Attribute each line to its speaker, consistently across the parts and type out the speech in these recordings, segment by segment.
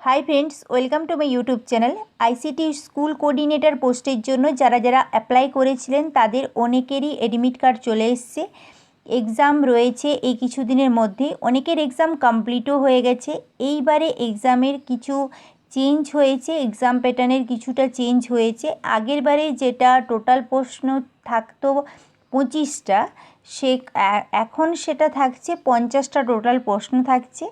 Speaker 1: Hi friends, welcome to my YouTube channel. ICT school coordinator পোস্টের জন্য যারা apply করেছিলেন তাদের অনেকেরই অ্যাডমিট কার্ড চলে এসছে। এক্সাম রয়েছে এই কিছুদিনের মধ্যে, অনেকের এক্সাম কমপ্লিটও হয়ে গেছে। এইবারে এক্সামের কিছু চেঞ্জ হয়েছে, এক্সাম প্যাটার্নের কিছুটা চেঞ্জ হয়েছে। আগের বারে যেটা টোটাল প্রশ্ন থাকতো 25টা, এখন সেটা থাকছে 50টা টোটাল প্রশ্ন থাকছে।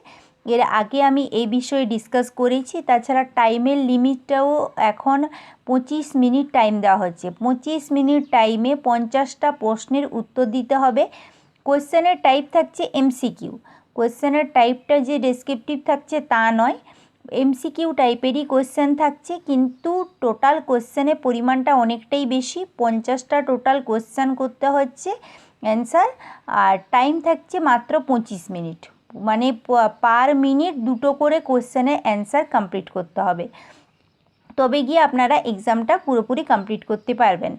Speaker 1: এর আগে আমি এই বিষয়ে ডিসকাস করেছি। তাছাড়া টাইমের লিমিটটাও এখন 25 মিনিট টাইম দেওয়া হচ্ছে। 25 মিনিট টাইমে 50টা প্রশ্নের উত্তর দিতে হবে। কোয়েশ্চেনের টাইপ থাকছে এমসিকিউ। কোয়েশ্চেনের টাইপটা যে ডেসক্রিপটিভ থাকছে তা নয়, এমসিকিউ টাইপেরই কোয়েশ্চেন থাকছে, কিন্তু টোটাল কোয়েশ্চেনের পরিমাণটা অনেকটাই বেশি। 50টা টোটাল কোয়েশ্চেন করতে হচ্ছে অ্যান্সার, আর টাইম থাকছে মাত্র 25 মিনিট। মানে পার মিনিট 2টো করে কোয়েশ্চেনের অ্যান্সার কমপ্লিট করতে হবে, তবে গিয়ে আপনারা এক্সামটা পুরোপুরি কমপ্লিট করতে পারবেন।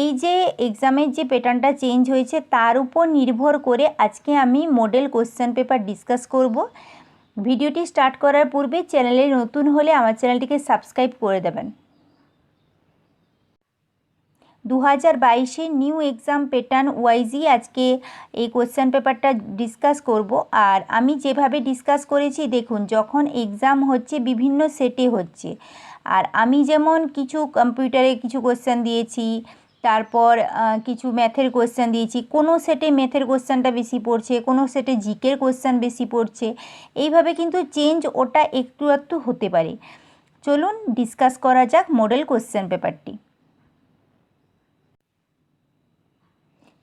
Speaker 1: এই যে এক্সামের যে প্যাটার্নটা চেঞ্জ হয়েছে তার উপর নির্ভর করে আজকে আমি মডেল কোয়েশ্চেন পেপার ডিসকাস করব। ভিডিওটি স্টার্ট করার পূর্বে চ্যানেলে নতুন হলে আমার চ্যানেলটিকে সাবস্ক্রাইব করে দেবেন। 2022 নিউ এক্সাম প্যাটার্ন ওয়াইজই আজকে এই কোয়েশ্চেন পেপারটা ডিসকাস করব। আর আমি যেভাবে ডিসকাস করেছি, দেখুন, যখন এক্সাম হচ্ছে বিভিন্ন সেটে হচ্ছে, আর আমি যেমন কিছু কম্পিউটারে কিছু কোয়েশ্চেন দিয়েছি, তারপর কিছু ম্যাথের কোয়েশ্চেন দিয়েছি, কোনো সেটে ম্যাথের কোয়েশ্চেনটা বেশি পড়ছে, কোনো সেটে জিকের কোয়েশ্চেন বেশি পড়ছে। এইভাবে কিন্তু চেঞ্জ ওটা একটু একটু হতে পারে। চলুন ডিসকাস করা যাক মডেল কোয়েশ্চেন পেপারটি।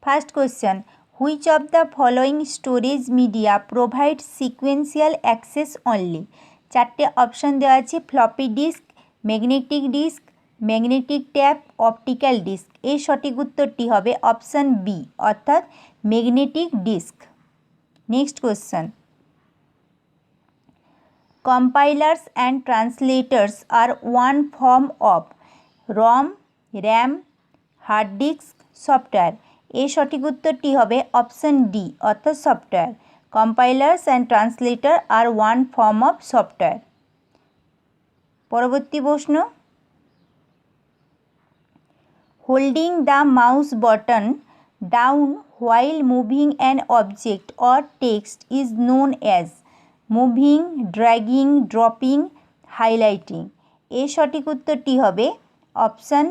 Speaker 1: First question, which of the following storage media provides sequential access only? চারটে অপশন দেওয়া আছে, floppy disk, magnetic disk, magnetic tape, optical disk. এর সঠিক উত্তরটি হবে অপশান বি, অর্থাৎ magnetic disk. Next question, compilers and translators are one form of ROM, RAM, hard disk, software. এর সঠিক উত্তরটি হবে অপশান ডি, অর্থাৎ software. Compilers and translator are one form of software. পরবর্তী প্রশ্ন, holding the mouse button down while moving an object or text is known as moving, dragging, dropping, highlighting. এর সঠিক উত্তরটি হবে অপশান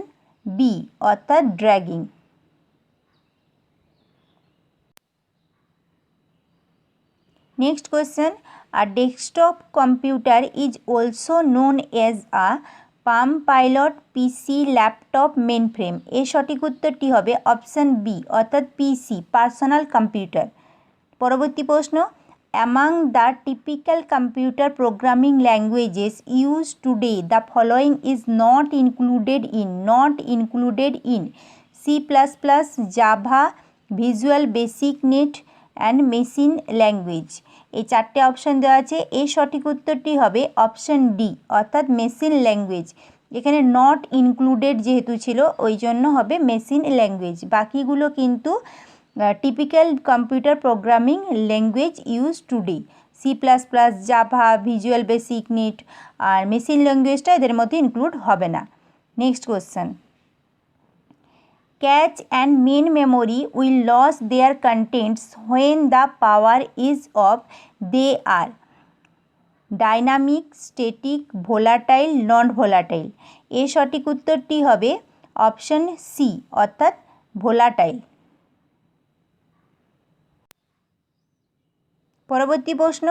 Speaker 1: বি, অর্থাৎ dragging. Next question, a desktop computer is also known as a Palm Pilot, PC, laptop, mainframe. এর সঠিক উত্তরটি হবে option B, অর্থাৎ পিসি, পার্সোনাল কম্পিউটার। পরবর্তী প্রশ্ন, among the typical computer programming languages used today the following is not included in C++, Java, Visual Basic Net and machine language. এই চারটে option দেওয়া আছে, এর সঠিক উত্তরটি হবে অপশান ডি, অর্থাৎ মেশিন ল্যাঙ্গুয়েজ। এখানে নট ইনক্লুডেড যেহেতু ছিল ওই জন্য হবে মেশিন ল্যাঙ্গুয়েজ। বাকিগুলো কিন্তু typical computer programming language use today. C++, Java, visual basic net আর মেশিন ল্যাঙ্গুয়েজটা এদের মধ্যে ইনক্লুড হবে না। Next question, cache and main memory will lose their contents when the power is off. They are dynamic, static, volatile, non-volatile. এর সঠিক উত্তরটি হবে অপশন সি, অর্থাৎ ভোলাটাইল। পরবর্তী প্রশ্ন,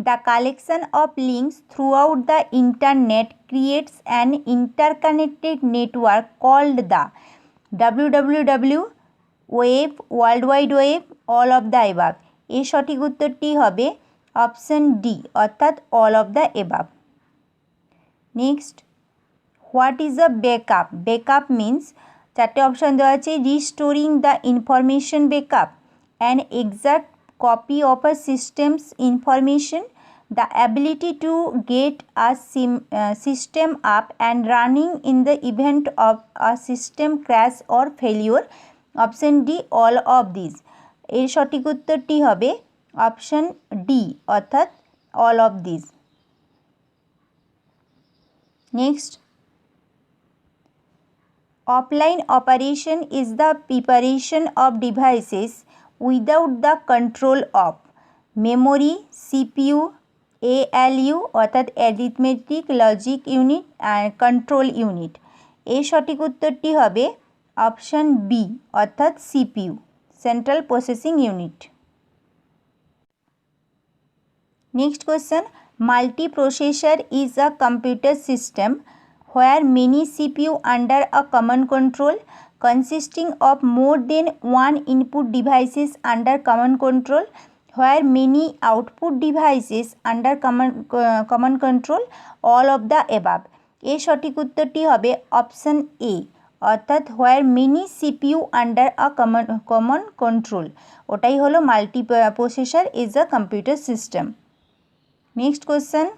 Speaker 1: the collection of links throughout the internet creates an interconnected network called the www, web, world wide web, all of the above. এর সঠিক উত্তরটি হবে অপশান ডি, অর্থাৎ all of the above. Next, what is a backup? Backup means, চারটে option দেওয়া আছে, restoring the information backup, an exact copy of a system's information, the ability to get a system up and running in the event of a system crash or failure. Option D, all of these. এর সঠিক উত্তরটি হবে option D, অর্থাৎ all of these. Next, offline operation is the preparation of devices without the control of memory, CPU, ALU অর্থাৎ arithmetic logic unit and control unit. এর সঠিক উত্তরটি হবে অপশান বি অর্থাৎ CPU, central processing unit. Next question, multiprocessor is a computer system where many CPU under a common control consisting of more than one input devices under common control where many output devices under common control all of the above। এর সঠিক উত্তরটি হবে option A অর্থাৎ where many CPU under a common control, ওটাই হলো multiprocessor is a computer system. Next question,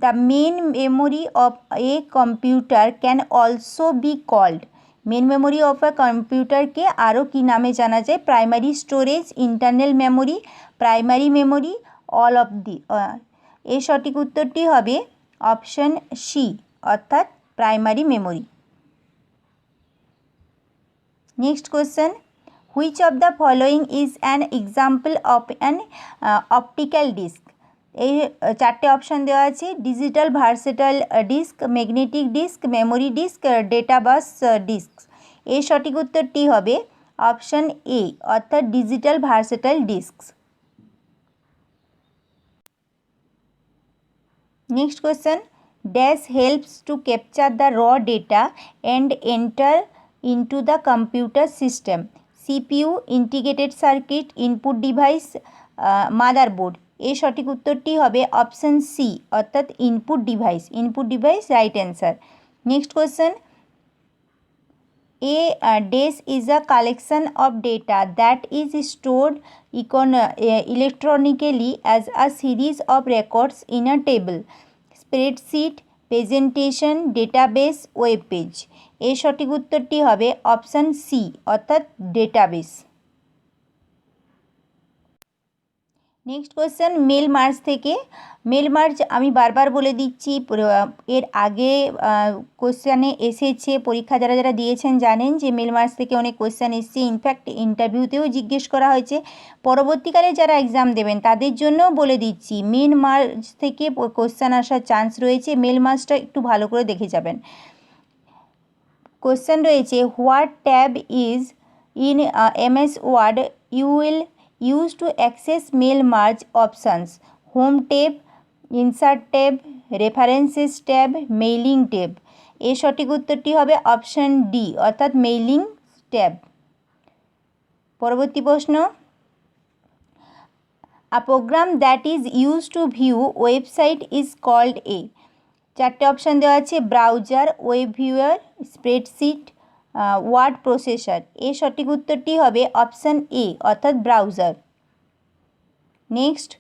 Speaker 1: the main memory of a computer can also be called, main memory of a computer কে আরও কি নামে জানা যায়? Primary storage, internal memory, primary memory, all of the. এর সঠিক উত্তরটি হবে অপশন সি অর্থাৎ primary memory. Next question, which of the following is an example of an optical disk? এই চারটে অপশান দেওয়া আছে, digital versatile disk, magnetic disk, memory disk, data bus disk. এর সঠিক উত্তরটি হবে অপশান এ অর্থাৎ digital versatile disk. Next question, dash helps to capture the raw data and enter into the computer system? CPU, integrated circuit, input device, motherboard. এর সঠিক উত্তরটি হবে option C অর্থাৎ input device, input device right answer. Next question, a dash is a collection of data that is stored electronically as a series of records in a table, spreadsheet, presentation, database, web page. এর সঠিক উত্তরটি হবে option C অর্থাৎ database. Next question, mail merge থেকে। Mail merge আমি বারবার বলে দিচ্ছি, এর আগে কোয়েশ্চেনে এসেছে, পরীক্ষা যারা যারা দিয়েছেন জানেন যে মেল মার্জ থেকে অনেক কোয়েশ্চেন এসেছে, ইনফ্যাক্ট ইন্টারভিউতেও জিজ্ঞেস করা হয়েছে। পরবর্তীকালে যারা এক্সাম দেবেন তাদের জন্যও বলে দিচ্ছি মেল মার্জ থেকে কোয়েশ্চেন আসার চান্স রয়েছে, মেল মার্জটা একটু ভালো করে দেখে যাবেন। কোয়েশ্চেন রয়েছে, what tab is in MS word you will use to access mail merge options? Home tab, insert tab, references tab, mailing tab। এর সঠিক উত্তরটি হবে অপশন ডি অর্থাৎ মেইলিং ট্যাব। পরবর্তী প্রশ্ন, a program that is use to view website is called a. চারটে option দেওয়া আছে, browser, web viewer, spreadsheet, word processor. এর সঠিক উত্তরটি হবে অপশান এ অর্থাৎ browser. Next,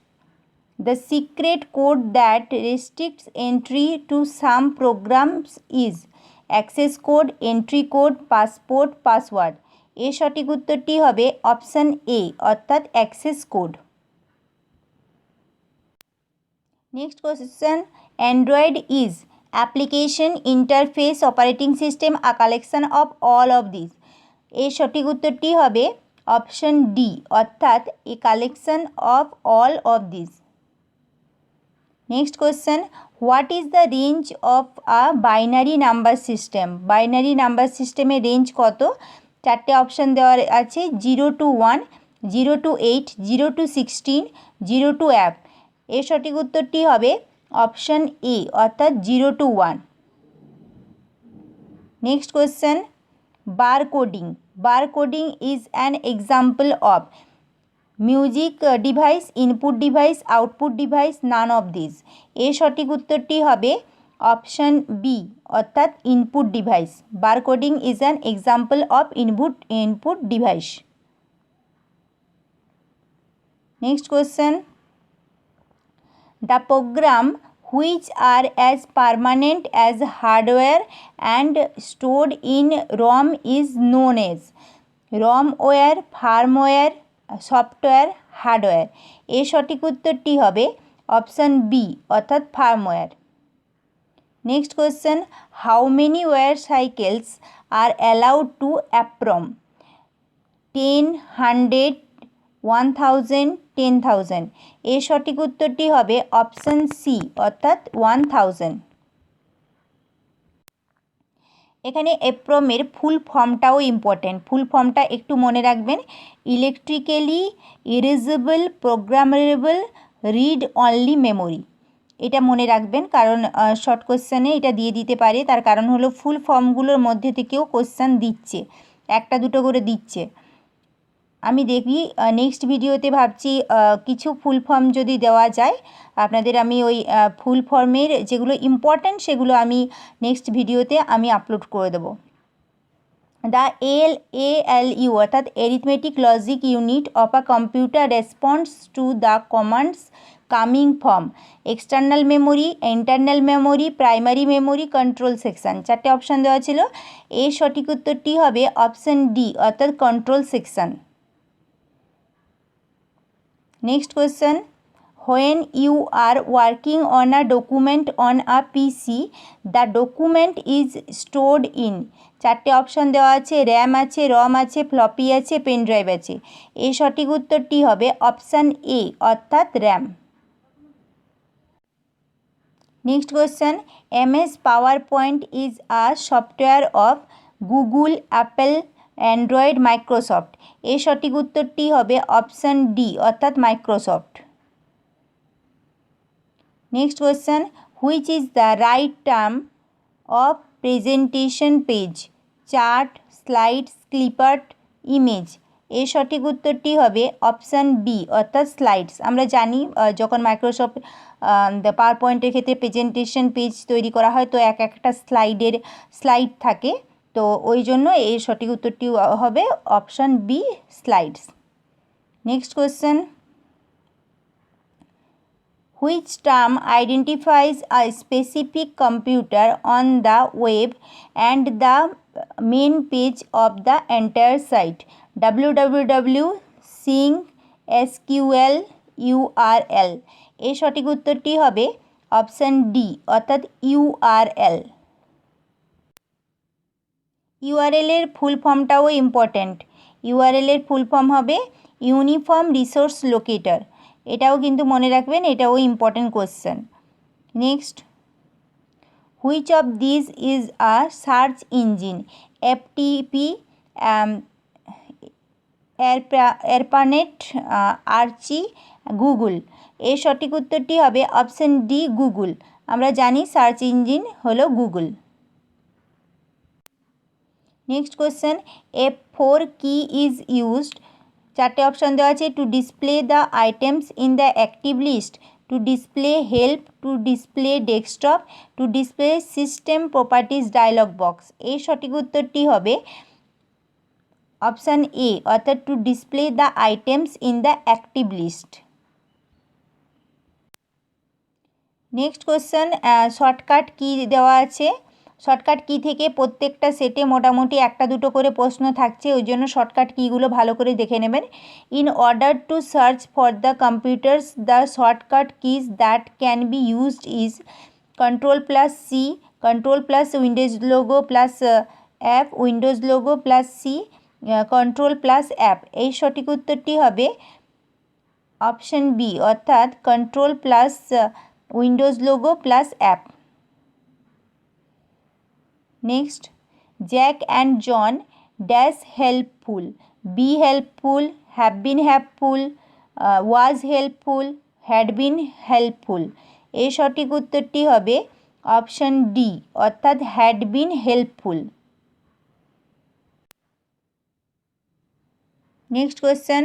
Speaker 1: the secret code that restricts entry to some programs is access code, entry code, passport, password. এর সঠিক উত্তরটি হবে অপশান এ অর্থাৎ access code. Next question, Android is application, interface, operating system, a collection of all of this. এর সঠিক উত্তরটি হবে option D অর্থাৎ a collection of all of this. Next question, what is the range of a binary number system? Binary number সিস্টেমের range কত? চারটে option দেওয়া আছে, 0 to 1, 0 to 8, 0 to 16, 0 to F। এর সঠিক উত্তরটি হবে অপশান এ অর্থাৎ 0 to 1। Next question, bar coding. Bar coding is an example of music device, input device, output device, none of this. এর সঠিক উত্তরটি হবে অপশান বি অর্থাৎ input device. Bar coding is an example of input device. Next question, the program which are as permanent as hardware and stored in ROM is known as ROMware, firmware, software, hardware. এর সঠিক উত্তরটি হবে option B অর্থাৎ firmware. Next question, how many wire cycles are allowed to EPROM? 10, 100, 1000, 10,000। এর সঠিক উত্তরটি হবে option C অর্থাৎ 1000। এখানে এপ্রমের ফুল ফর্মটাও ইম্পর্টেন্ট, ফুল ফর্মটা একটু মনে রাখবেন। Electrically erasable programmable read only memory, এটা মনে রাখবেন, কারণ শর্ট কোশ্চেনে এটা দিয়ে দিতে পারে। তার কারণ হলো ফুল ফর্মগুলোর মধ্যে থেকেও কোশ্চেন দিচ্ছে, একটা দুটো করে দিচ্ছে। আমি দেখি নেক্সট ভিডিওতে ভাবছি কিছু ফুল ফর্ম যদি দেওয়া যায় আপনাদের, আমি ওই ফুল ফর্মের যেগুলো ইম্পর্ট্যান্ট সেগুলো আমি নেক্সট ভিডিওতে আমি আপলোড করে দেবো। দ্য ALU অর্থাৎ arithmetic logic unit of a computer response to the commands coming from external memory, internal memory, primary memory, control section. চারটে অপশান দেওয়া ছিল, এর সঠিক উত্তরটি হবে অপশান ডি অর্থাৎ control section. Next question, when you are working on a document on a PC, the document is stored in, চারটে option দেওয়া আছে, র্যাম আছে, রম আছে, ফ্লপি আছে, পেন ড্রাইভ আছে। এর সঠিক উত্তরটি হবে অপশান এ অর্থাৎ RAM. Next question, MS PowerPoint is a software of Google, Apple, Android, Microsoft. এর সঠিক উত্তরটি হবে অপশান ডি অর্থাৎ Microsoft. Next question, which is the right term of presentation page? Chart, slides, clip art, image. এর সঠিক উত্তরটি হবে অপশান বি অর্থাৎ স্লাইডস। আমরা জানি যখন মাইক্রোসফট পাওয়ার পয়েন্টের ক্ষেত্রে প্রেজেন্টেশন পেজ তৈরি করা হয় তো একটা স্লাইড থাকে, তো ওই জন্য এর সঠিক উত্তরটি হবে option B slides. Next question, which term identifies a specific computer on the web and the main page of the entire site? www, sync, SQL, URL। এর সঠিক উত্তরটি হবে অপশান ডি অর্থাৎ URL। URL এর ফুল ফর্মটাও important. URL এর full ফর্ম হবে ইউনিফর্ম রিসোর্স লোকেটর, এটাও কিন্তু মনে রাখবেন, এটাও important question. Next, which of this is a search engine? FTP, ARPANET, Archie, Google. এর সঠিক উত্তরটি হবে অপশান ডি গুগল। আমরা জানি সার্চ ইঞ্জিন হলো Google. Next question, F4 key is used? চারটে অপশান দেওয়া আছে, to display the items in the active list, to display help, to display desktop, to display system properties dialog box. এর সঠিক উত্তরটি হবে অপশান এ অর্থাৎ to display the items in the active list. Next question, shortcut key দেওয়া আছে? Shortcut key থেকে প্রত্যেকটা সেটে মোটামুটি একটা দুটো করে প্রশ্ন থাকছে, ওই জন্য শর্টকাট কিগুলো ভালো করে দেখে নেবেন। In order to search for the computers the shortcut keys that can be used is Ctrl+C, Ctrl+ Windows logo plus app, Windows logo plus C, Ctrl+অ্যাপ। এই সঠিক উত্তরটি হবে অপশান বি অর্থাৎ Ctrl+ Windows logo plus app. Next, Jack and John dash helpful, be helpful, have been helpful, was helpful, had been helpful. এর সঠিক উত্তরটি হবে অপশান ডি অর্থাৎ had been helpful. Next question,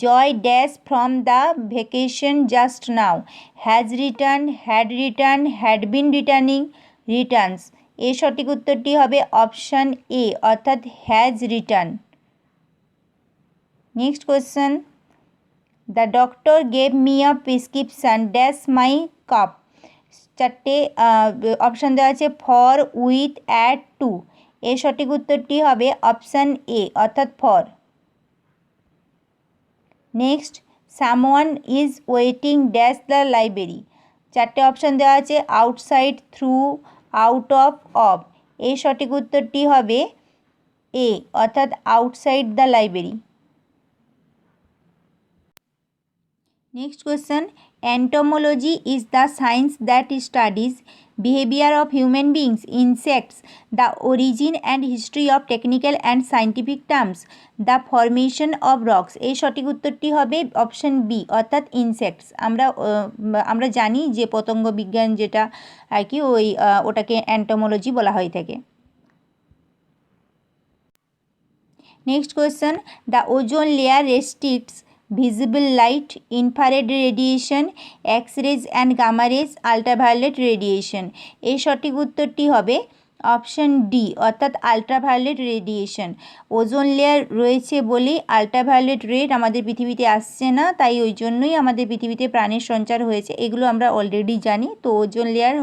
Speaker 1: Joy dash from the vacation just now, has return, had return, had been returning, returns. এর সঠিক উত্তরটি হবে option A অর্থাৎ has return. Next question, the doctor gave me a prescription dash my cup. চারটে option দেওয়া আছে, for, with, at, two. এর সঠিক উত্তরটি হবে অপশান এ অর্থাৎ for. Next, someone is waiting dash the library. চারটে অপশান দেওয়া আছে, outside, through, out of, of. এই সঠিক উত্তরটি হবে এ, অর্থাৎ outside the library. Next question, entomology is the science that studies behaviour of human beings, insects, the origin and history of technical and scientific terms, the formation of rocks. এই সঠিক উত্তরটি হবে option B, অর্থাৎ insects. আমরা জানি যে পতঙ্গ বিজ্ঞান যেটা আর কি ওটাকে এন্টোমোলজি বলা হয়ে থাকে। Next question, the ozone layer restricts visible light, infrared radiation, X-rays and gamma rays, ultraviolet radiation। এই সঠিক উত্তরটি হবে অপশান ডি, অর্থাৎ আলট্রাভায়োলেট রেডিয়েশন। ওজোন লেয়ার রয়েছে বলেই আলট্রাভায়োলেট রেড আমাদের পৃথিবীতে আসছে না, তাই ওই জন্যই আমাদের পৃথিবীতে প্রাণের সঞ্চার হয়েছে, এগুলো আমরা অলরেডি জানি। তো ওজোন লেয়ার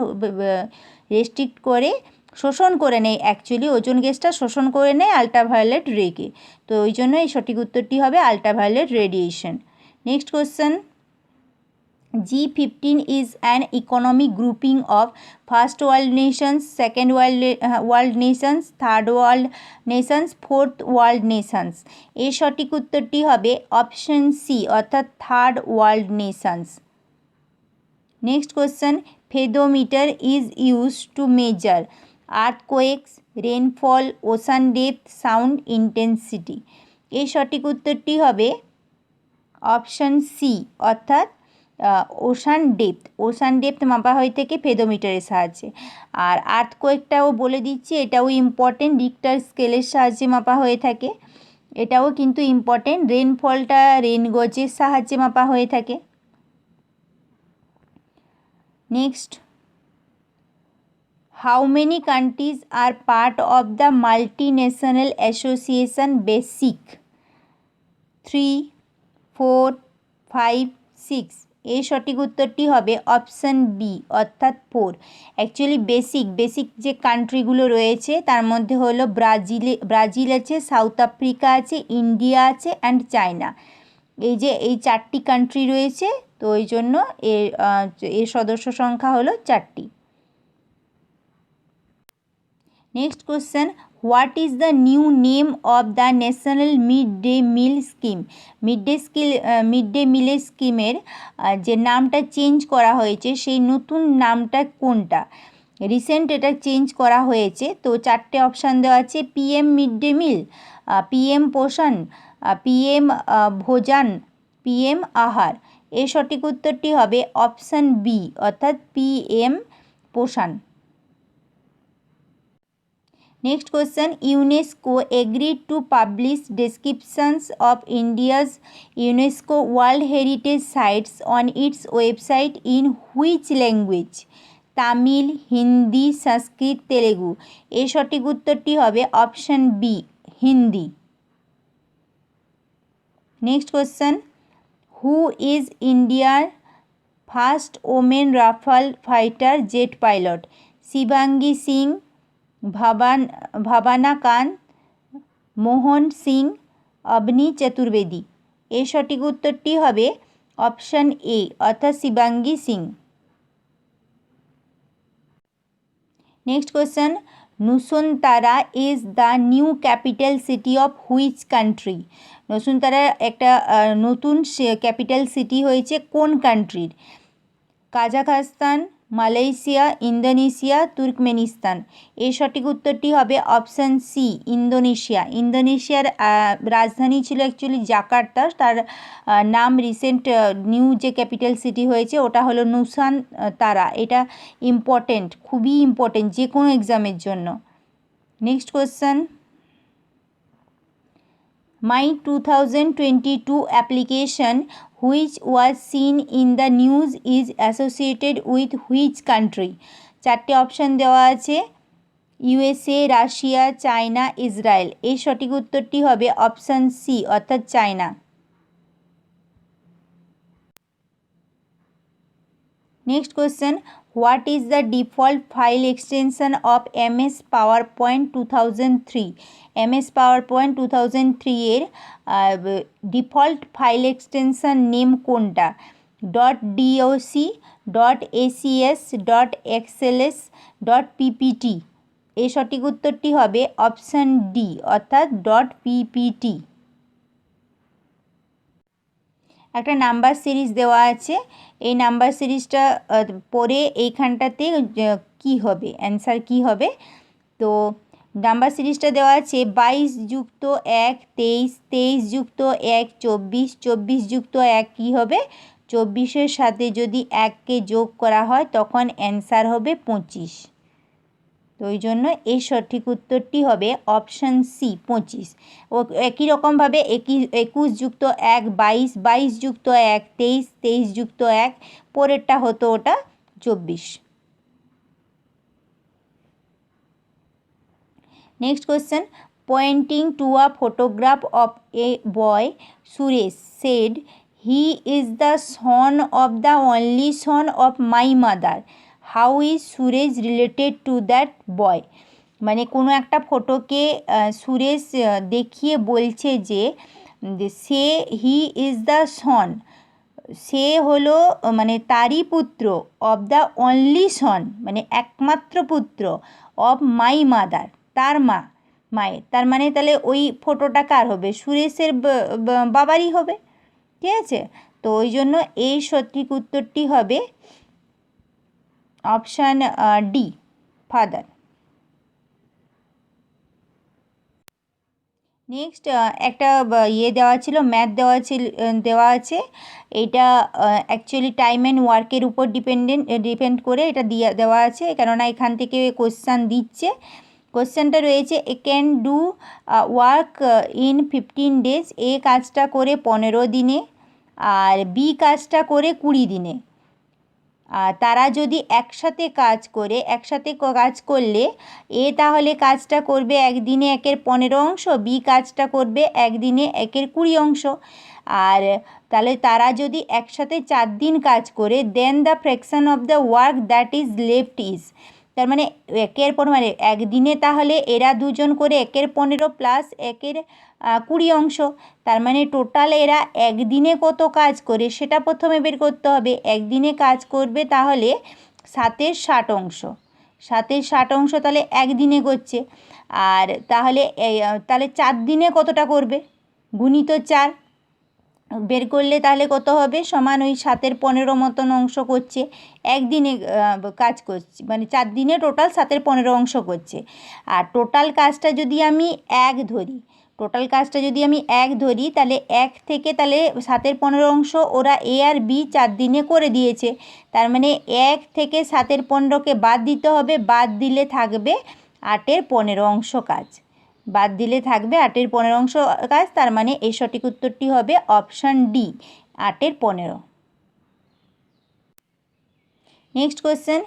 Speaker 1: রেস্ট্রিক্ট করে শোষণ করে নেয়, অ্যাকচুয়ালি ওজোন গ্যাসটা শোষণ করে নেয় আলট্রাভায়োলেট রেকে, তো ওই জন্য এই সঠিক উত্তরটি হবে ultraviolet radiation. Next question, G15 is an economic grouping of first world nations, second world nations, third world nations, fourth world nations। এই সঠিক উত্তরটি হবে অপশন সি, অর্থাৎ third world nations. Next question, fathometer is used to measure earthquakes, rainfall, ocean depth, sound intensity. এই সঠিক উত্তরটি হবে option C, অর্থাৎ ওশান ডেপথ মাপা হয়ে থাকে ফেদোমিটারের সাহায্যে। আর আর্থকোয়েকটাও বলে দিচ্ছি, এটাও ইম্পর্টেন্ট, রিক্টার স্কেলের সাহায্যে মাপা হয়ে থাকে, এটাও কিন্তু ইম্পর্টেন্ট। রেনফলটা রেনগজের সাহায্যে মাপা হয়ে থাকে। Next, how many countries are part of the multinational association basic? 3, 4, 5, 6। এই সঠিক উত্তরটি হবে অপশান বি, অর্থাৎ 4। অ্যাকচুয়ালি বেসিক যে কান্ট্রিগুলো রয়েছে তার মধ্যে হলো ব্রাজিল আছে, সাউথ আফ্রিকা আছে, ইন্ডিয়া আছে অ্যান্ড চায়না। এই চারটি কান্ট্রি রয়েছে, তো ওই জন্য এর সদস্য সংখ্যা হলো 4টি। Next question, what is the new name of the national mid day meal scheme? Mid day মিলের স্কিমের যে নামটা চেঞ্জ করা হয়েছে সেই নতুন নামটা কোনটা? রিসেন্ট এটা চেঞ্জ করা হয়েছে, তো 4টে অপশান দেওয়া আছে, PM mid day meal, PM পোষণ, পিএম ভোজন, পিএম আহার। এর সঠিক উত্তরটি হবে অপশান বি, অর্থাৎ পিএম পোষণ। Next question, UNESCO agreed to publish descriptions of India's UNESCO World Heritage Sites on its website in which language? Tamil, Hindi, Sanskrit, Telugu. এর সঠিক উত্তরটি হবে option B, Hindi. Next question, who is ইন্ডিয়ার first women Rafale fighter jet pilot? Shivangi Singh, Bhavana Kanth, Mohana Singh, Avani Chaturvedi. এর সঠিক উত্তরটি হবে option A, অর্থাৎ Shivangi Singh. Next question, Nusantara is the new capital city of which country? Nusantara একটা নতুন ক্যাপিটাল সিটি হয়েছে কোন কান্ট্রির? Kazakhstan, Malaysia, Indonesia, Turkmenistan. এর সঠিক উত্তরটি হবে অপশান সি, ইন্দোনেশিয়া। ইন্দোনেশিয়ার রাজধানী ছিল অ্যাকচুয়ালি জাকার্তা, তার নাম রিসেন্ট নিউ যে ক্যাপিটাল সিটি হয়েছে ওটা হলো নুসান্তরা। এটা ইম্পর্টেন্ট, খুবই ইম্পর্টেন্ট যে কোনো এক্সামের জন্য। Next question, My 2022 application which was seen in the news is associated with which country? 4টে অপশান দেওয়া আছে, ইউএসএ, রাশিয়া, চায়না, ইসরায়েল। এই সঠিক উত্তরটি হবে অপশান সি, অর্থাৎ China. Next question, what is the default file extension of MS PowerPoint 2003? MS PowerPoint 2003 এর default file extension name কোনটা? .doc, .acs, .xls, .ppt? এই সঠিক উত্তরটি হবে অপশান ডি, অর্থাৎ .ppt। একটা নাম্বার সিরিজ দেওয়া আছে, এই নাম্বার সিরিজটা পরে এইখানটাতে কি হবে, অ্যান্সার কি হবে? তো নাম্বার সিরিজটা দেওয়া আছে 22 যুক্ত 1 23, 23 যুক্ত 1 24, 24 যুক্ত 1 কী হবে? 24-এর সাথে যদি 1কে যোগ করা হয় তখন অ্যান্সার হবে 25। তো ওই জন্য এই সঠিক উত্তরটি হবে অপশান সি, 25। ও একই রকমভাবে 21 যুক্ত 1 22, 22 যুক্ত 1 23, 23 যুক্ত 1 পরেরটা হতো ওটা 24। Next question, pointing to a photograph of a boy, Suresh said he is the son of the only son of my mother. How is Suresh related to that boy? মানে কোনো একটা ফটোকে সুরেশ দেখিয়ে বলছে যে সে, হি ইজ দ্য সন, সে হলো মানে তারই পুত্র, অফ দ্য অনলি সন মানে একমাত্র পুত্র, অফ মাই মাদার তার মায়ের, তার মানে তাহলে ওই ফটোটা কার হবে? সুরেশের বাবারই হবে, ঠিক আছে? তো ওই জন্য এই সঠিক উত্তরটি হবে অপশান ডি, ফাদার। নেক্সট একটা দেওয়া ছিল, ম্যাথ দেওয়া আছে। এটা অ্যাকচুয়ালি টাইম অ্যান্ড ওয়ার্কের উপর ডিপেন্ড করে এটা দেওয়া আছে, কেননা এখান থেকে কোশ্চান দিচ্ছে। কোশ্চেনটা রয়েছে, A can do work in 15 days। A কাজটা করে 15 দিনে আর বি কাজটা করে 20 দিনে। আর তারা যদি একসাথে কাজ করলে এ তাহলে কাজটা করবে একদিনে 1/15 অংশ, বি কাজটা করবে একদিনে 1/20 অংশ। আর তাহলে তারা যদি একসাথে 4 দিন কাজ করে, then the fraction of the work that is left is. তার মানে 1/15 মানে একদিনে তাহলে এরা দুজন করে 1/15 প্লাস 1/20 অংশ। তার মানে টোটাল এরা একদিনে কত কাজ করে সেটা প্রথমে বের করতে হবে। একদিনে কাজ করবে তাহলে 7/60 অংশ, 7/60 অংশ তাহলে একদিনে করছে। আর তাহলে 4 দিনে কতটা করবে, গুণিত 4 বের করলে তাহলে কত হবে, সমান ওই 7/15 মতন অংশ করছে একদিনে কাজ করছে, মানে 4 দিনে টোটাল 7/15 অংশ করছে। আর টোটাল কাজটা যদি আমি 1 ধরি, তাহলে 1 থেকে তাহলে 7/15 অংশ ওরা এ আর বি 4 দিনে করে দিয়েছে। তার মানে 1 থেকে 7/15কে বাদ দিতে হবে, বাদ দিলে থাকবে 8/15 অংশ কাজ, বাদ দিলে থাকবে 8/15 অংশ কাজ। তার মানে এই সঠিক উত্তরটি হবে option D, 8/15। Next question,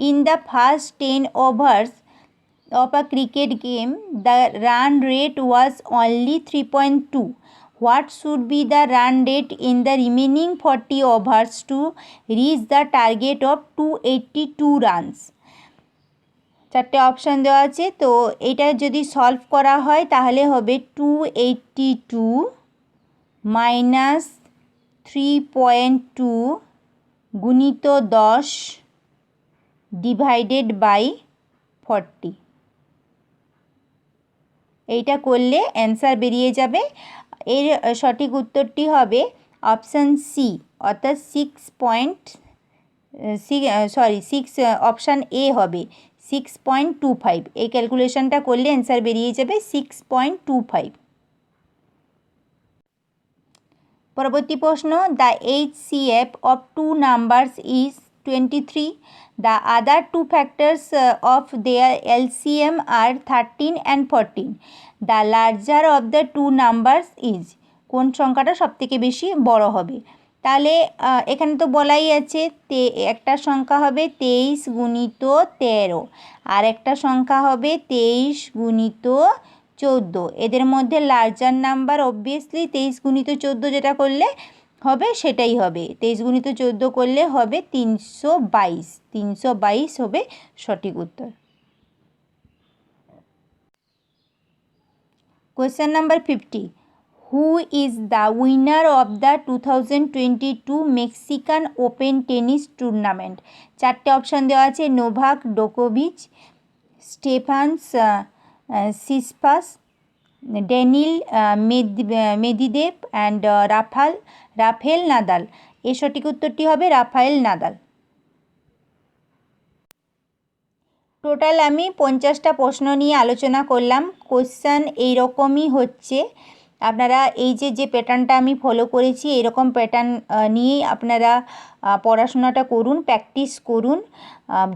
Speaker 1: in the first 10 overs of a cricket game the run rate was only 3.2. What should be the run rate in the remaining 40 overs to reach the target of 282 runs? 4টে option দেওয়া আছে। তো এটা যদি solve করা হয় তাহলে হবে 282 minus 3.2 গুণিত 10 ডিভাইডেড বাই 40। এইটা করলে অ্যান্সার বেরিয়ে যাবে। এর সঠিক উত্তরটি হবে অপশান সি, অর্থাৎ 6 অপশান এ হবে 6.25। এই ক্যালকুলেশনটা করলে অ্যান্সার বেরিয়ে যাবে 6.25। পরবর্তী প্রশ্ন, the HCF of 2 numbers is 23. The other 2 factors of their LCM are 13 and 14. The larger of the 2 numbers is. কোন সংখ্যাটা সবথেকে বেশি বড় হবে? তাহলে এখানে তো বলাই আছে, একটা সংখ্যা হবে 23 গুণিত 13, আর একটা সংখ্যা হবে 23 গুণিত 14। এদের মধ্যে লার্জার নাম্বার অবভিয়াসলি 23 গুণিত 14 যেটা করলে হবে সেটাই হবে। 23 গুণিত 14 করলে হবে 322। 322 হবে সঠিক উত্তর। Question number 50, who is the winner of the 2022 Mexican open tennis tournament? 4টে অপশান দেওয়া আছে, নোভাক জোকোভিচ, Stefanos Tsitsipas, Daniil Medvedev and Rafael Nadal. এর সঠিক উত্তরটি হবে রাফায়েল নাদাল। টোটাল আমি 50টা প্রশ্ন নিয়ে আলোচনা করলাম। কোশ্চেন এইরকমই হচ্ছে, আপনারা এই যে প্যাটার্নটা আমি ফলো করেছি এরকম প্যাটার্ন নিয়েই আপনারা পড়াশোনাটা করুন, প্র্যাকটিস করুন।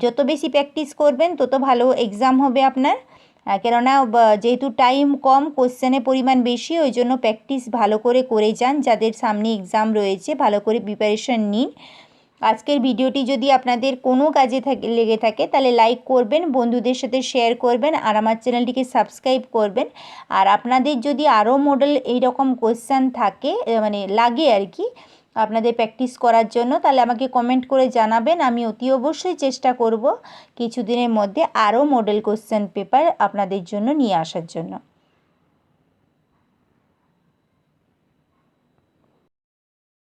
Speaker 1: যত বেশি প্র্যাকটিস করবেন তত ভালো এক্সাম হবে আপনার। কেননা যেহেতু টাইম কম, কোশ্চেনের পরিমাণ বেশি, ওই জন্য প্র্যাকটিস ভালো করে যান। যাদের সামনে এক্সাম রয়েছে ভালো করে প্রিপারেশন নিন। আজকের ভিডিওটি যদি আপনাদের কোনো কাজে লেগে থাকে তাহলে লাইক করবেন, বন্ধুদের সাথে শেয়ার করবেন, আর আমার চ্যানেলটিকে সাবস্ক্রাইব করবেন। আর আপনাদের যদি আরও মডেল এইরকম কোশ্চেন থাকে মানে লাগে আর কি আপনাদের প্র্যাকটিস করার জন্য, তাহলে আমাকে কমেন্ট করে জানাবেন। আমি অতি অবশ্যই চেষ্টা করব কিছুদিনের মধ্যে আরও মডেল কোশ্চেন পেপার আপনাদের জন্য নিয়ে আসার জন্য।